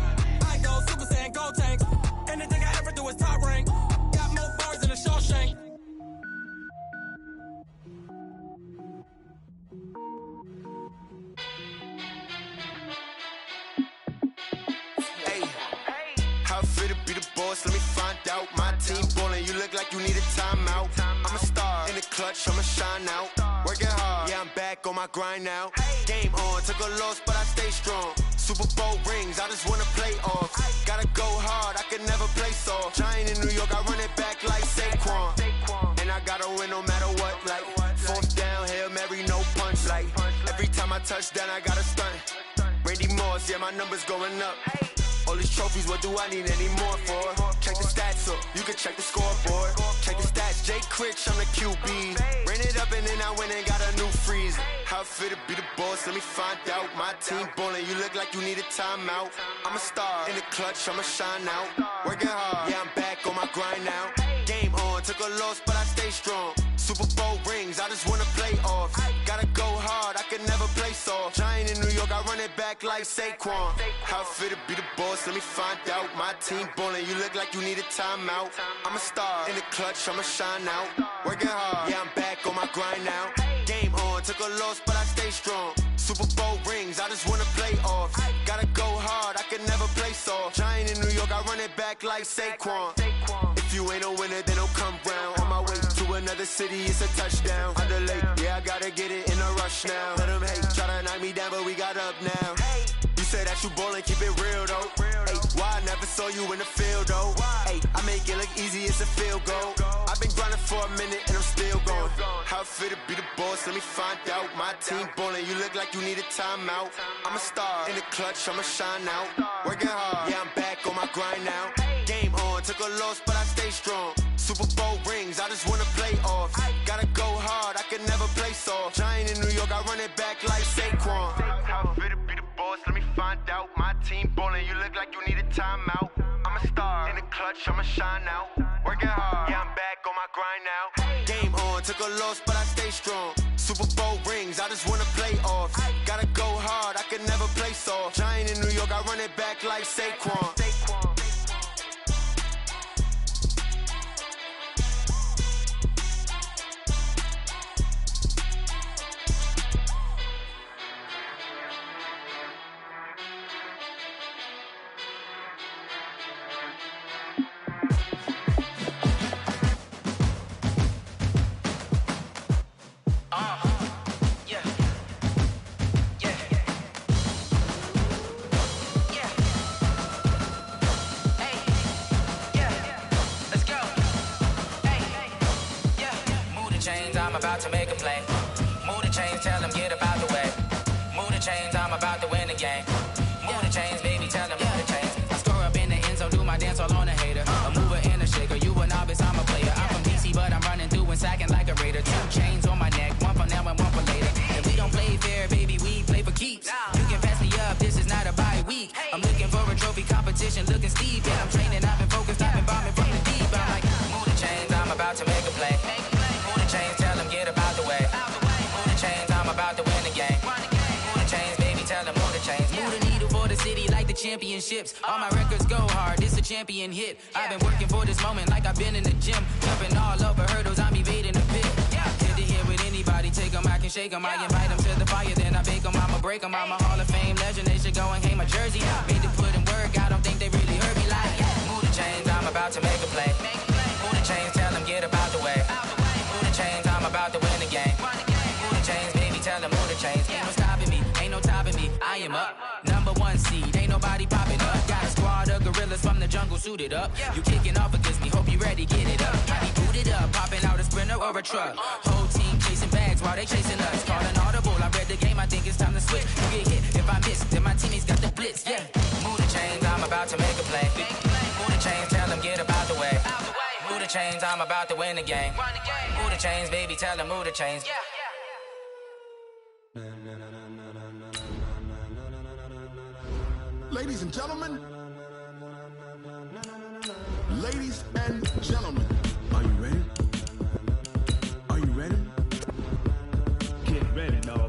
I go Super Saiyan, Gold Tank. Anything I ever do is top rank. Got more bars than a Shawshank. How fit to be the boss? Let me find out. My team ballin', you look like you need a timeout. I'm a star in the clutch, I'ma shine out. Working hard, yeah, I'm back on my grind now. Game on, took a loss, but I stay strong. Super Bowl rings, I just wanna play off. Gotta go hard, I can never play soft. Giant in New York, I run it back like Saquon. And I gotta win no matter what, like fourth down, Hail Mary, no punch. Like every time I touch down, I gotta stunt. Randy Moss, yeah, my numbers going up. All these trophies, what do I need any more for? Check the stats up, you can check the scoreboard. Check the stats, Jay Critch, I'm the QB. Ran it up and then I went and got a new freeze. How fit to be the boss, let me find out. My team ballin', you look like you need a timeout. I'm a star in the clutch, I'ma shine out. Working hard, yeah, I'm back on my grind now. Game on, took a loss, but I stay strong. Super Bowl rings, I just wanna play off. Gotta go hard, I can never play soft. Giant in New York, I run it back like Saquon. How fit to be the boss, let me find out. My team ballin', you look like you need a timeout. I'm a star in the clutch, I'ma shine out. Working hard, yeah, I'm back on my grind now. Game on, took a loss, but I stay strong. Super Bowl rings, I just wanna play off. Gotta go hard, I can never play soft. Giant in New York, I run it back like Saquon. If you ain't a winner, then don't come round. On my way to another city, it's a touchdown. Underlay, yeah, I gotta get it in a rush now. Let them hate, try to knock me down, but we got up now. You say that you ballin', keep it real though. Ay, why I never saw you in the field though? Ay, I make it look easy, it's a field goal. I've been grinding for a minute and I'm still going. How fit to be the boss, let me find out. My team ballin', you look like you need a timeout. I'm a star in the clutch, I'ma shine out. Working hard, yeah, I'm back on my grind now. Game on, took a loss, but I stay strong. Super Bowl rings, I just wanna play off. Gotta go hard, I can never play soft. Giant in New York, I run it back like Saquon. How fit to be the boss, let me find out. My team ballin', you look like you need a timeout. I'm a star in the clutch, I'ma shine out. Working hard, yeah, I'm back on my grind now. Game on, took a loss, but I stay strong. Super Bowl rings, I just wanna play off. Gotta go hard, I can never play soft. Giant in New York, I run it back like Saquon. I'm about to make a play. Move the chains, tell them get about the way. Move the chains, I'm about to win the game. Move the chains, baby, tell them move the chains. I score up in the end zone, do my dance all on a hater. A mover and a shaker, you a novice, I'm a player. I'm from DC, but I'm running through and sacking like a raider. 2 chains on my neck, one for now and one for later. And we don't play fair, baby, we play for keeps. You can pass me up, this is not a bye week. I'm looking for a trophy competition, looking steep. Yeah, I'm training, I've been focused, I've been bombing from the deep. I'm like, move the chains, I'm about to make a play. Move the chains, tell them get about the way. Move the chains, I'm about to win the game. Move the chains, baby, tell them move the chains. Move the needle for the city like the championships. All my records go hard, this a champion hit. I've been working for this moment like I've been in the gym. Jumping all over hurdles, I'm evading the pit. Anybody take them, I can shake them. I invite them to the fire, then I bake them. I'ma break them. I'm a Hall of Fame legend. They should go and hang my jersey. Made to put in work, I don't think they really heard me like. Move the chains, I'm about to make a play. Move the chains, tell them get up out the way. Move the chains, I'm about to win the game. Move the chains, baby, tell them move the chains. Ain't no stopping me, ain't no topping me. I am up, #1 seed, ain't nobody popping up. Got a squad of gorillas from the jungle suited up. You kicking off against me, hope you ready, get it up. Body booted up, popping out a Sprinter or a truck. Whole team chasing bags while they chasing us. Call an audible, I read the game, I think it's time to switch. You get hit, if I miss, then my teammates got the blitz, yeah. Move the chains, I'm about to make a play. Move the chains, tell them get up out the way. Move the chains, I'm about to win the game. Move the chains, baby, tell them move the chains. Ladies and gentlemen, ladies and gentlemen, are you ready? Are you ready? Get ready, no.